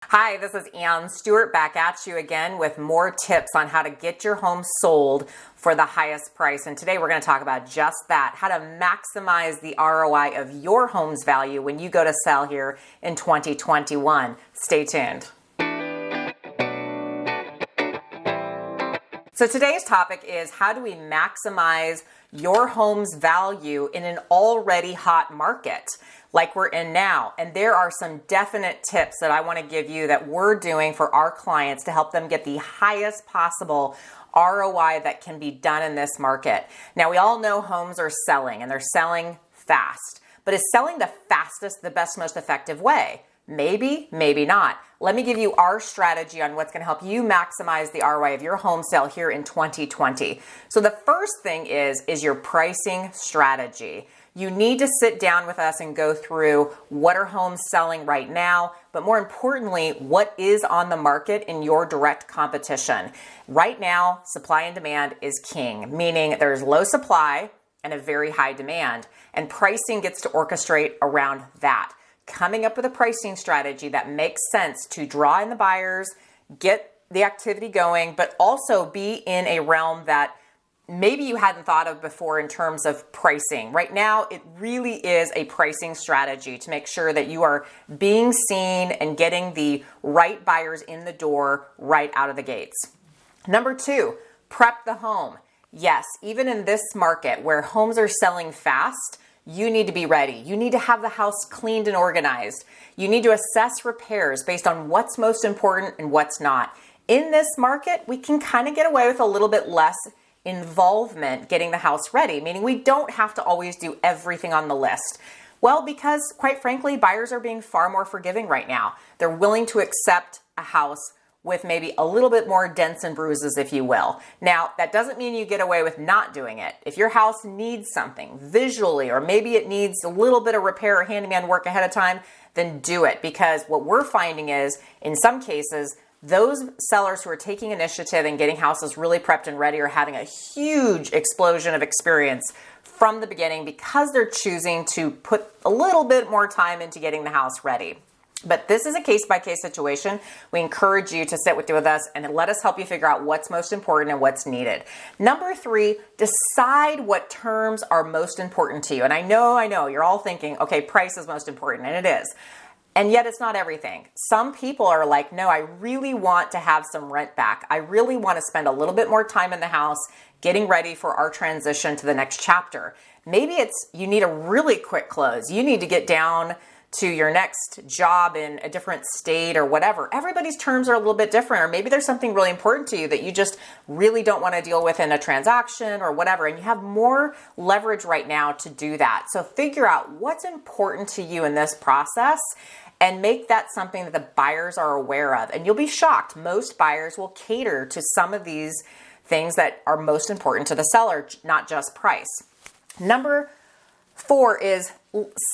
Hi, this is Stewart back at you again with more tips on how to get your home sold for the highest price. And today we're going to talk about just that, how to maximize the ROI of your home's value when you go to sell here in 2021. Stay tuned. So today's topic is how do we maximize your home's value in an already hot market like we're in now? And there are some definite tips that I want to give you that we're doing for our clients to help them get the highest possible ROI that can be done in this market. Now, we all know homes are selling and they're selling fast, but is selling the fastest the best, most effective way? Maybe, maybe not. Let me give you our strategy on what's going to help you maximize the ROI of your home sale here in 2020. So the first thing is your pricing strategy. You need to sit down with us and go through what are homes selling right now, but more importantly, what is on the market in your direct competition. Right now, supply and demand is king, meaning there's low supply and a very high demand, and pricing gets to orchestrate around that. Coming up with a pricing strategy that makes sense to draw in the buyers, get the activity going, but also be in a realm that maybe you hadn't thought of before in terms of pricing. Right now, it really is a pricing strategy to make sure that you are being seen and getting the right buyers in the door right out of the gates. Number two, prep the home. Yes, even in this market where homes are selling fast, you need to be ready. You need to have the house cleaned and organized. You need to assess repairs based on what's most important and what's not. In this market, we can kind of get away with a little bit less involvement getting the house ready, meaning we don't have to always do everything on the list. Well, because quite frankly, buyers are being far more forgiving right now. They're willing to accept a house with maybe a little bit more dents and bruises, if you will. Now, that doesn't mean you get away with not doing it. If your house needs something visually, or maybe it needs a little bit of repair or handyman work ahead of time, then do it. Because what we're finding is, in some cases, those sellers who are taking initiative and getting houses really prepped and ready are having a huge explosion of experience from the beginning because they're choosing to put a little bit more time into getting the house ready. But this is a case-by-case situation. We encourage you to sit with us and let us help you figure out what's most important and what's needed. Number three, decide what terms are most important to you. And I know, you're all thinking, okay, price is most important, and it is. And yet it's not everything. Some people are like, no, I really want to have some rent back. I really want to spend a little bit more time in the house getting ready for our transition to the next chapter. Maybe it's you need a really quick close. You need to get down to your next job in a different state or whatever. Everybody's terms are a little bit different, or maybe there's something really important to you that you just really don't want to deal with in a transaction or whatever, and you have more leverage right now to do that. So figure out what's important to you in this process and make that something that the buyers are aware of. And you'll be shocked. Most buyers will cater to some of these things that are most important to the seller, not just price. Number four is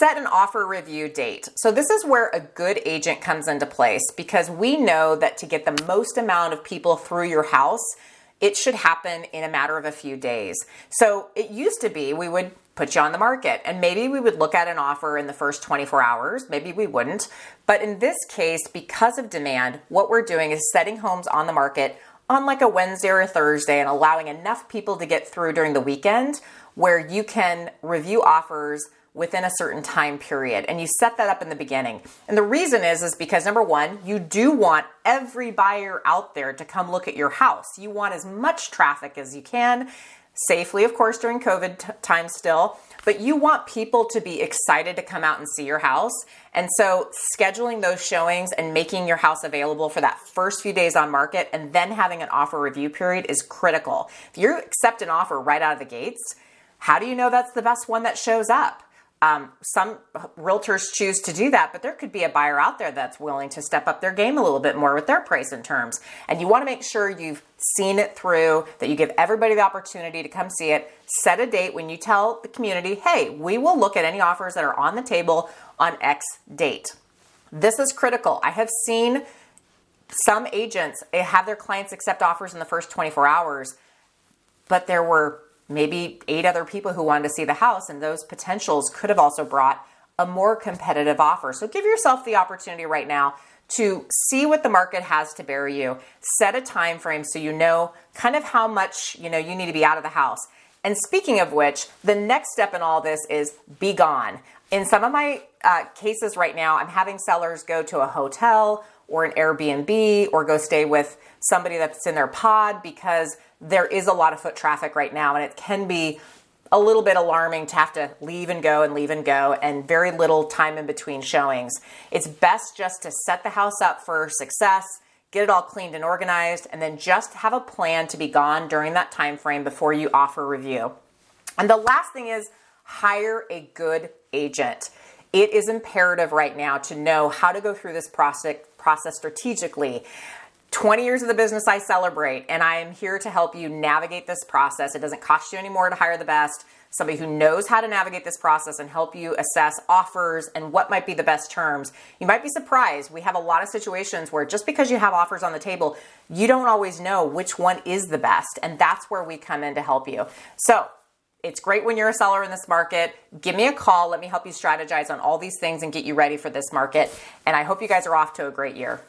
set an offer review date. So this is where a good agent comes into place, because we know that to get the most amount of people through your house, it should happen in a matter of a few days. So it used to be we would put you on the market and maybe we would look at an offer in the first 24 hours, maybe we wouldn't. But in this case, because of demand, what we're doing is setting homes on the market on like a Wednesday or a Thursday and allowing enough people to get through during the weekend where you can review offers within a certain time period. And you set that up in the beginning. And the reason is because number one, you do want every buyer out there to come look at your house. You want as much traffic as you can, safely, of course, during COVID time still, but you want people to be excited to come out and see your house. And so scheduling those showings and making your house available for that first few days on market and then having an offer review period is critical. If you accept an offer right out of the gates, how do you know that's the best one that shows up? Some realtors choose to do that, but there could be a buyer out there that's willing to step up their game a little bit more with their price and terms. And you want to make sure you've seen it through, that you give everybody the opportunity to come see it. Set a date when you tell the community, hey, we will look at any offers that are on the table on X date. This is critical. I have seen some agents have their clients accept offers in the first 24 hours, but there were maybe 8 other people who wanted to see the house, and those potentials could have also brought a more competitive offer. So give yourself the opportunity right now to see what the market has to bear you. Set a time frame so you know kind of how much you need to be out of the house. And speaking of which, the next step in all this is be gone. In some of my cases right now, I'm having sellers go to a hotel or an Airbnb or go stay with somebody that's in their pod because there is a lot of foot traffic right now, and it can be a little bit alarming to have to leave and go and very little time in between showings. It's best just to set the house up for success, get it all cleaned and organized, and then just have a plan to be gone during that time frame before you offer review. And the last thing is hire a good agent. It is imperative right now to know how to go through this process strategically. 20 years of the business I celebrate, and I am here to help you navigate this process. It doesn't cost you any more to hire the best, somebody who knows how to navigate this process and help you assess offers and what might be the best terms. You might be surprised. We have a lot of situations where just because you have offers on the table, you don't always know which one is the best, and that's where we come in to help you. So it's great when you're a seller in this market. Give me a call. Let me help you strategize on all these things and get you ready for this market. And I hope you guys are off to a great year.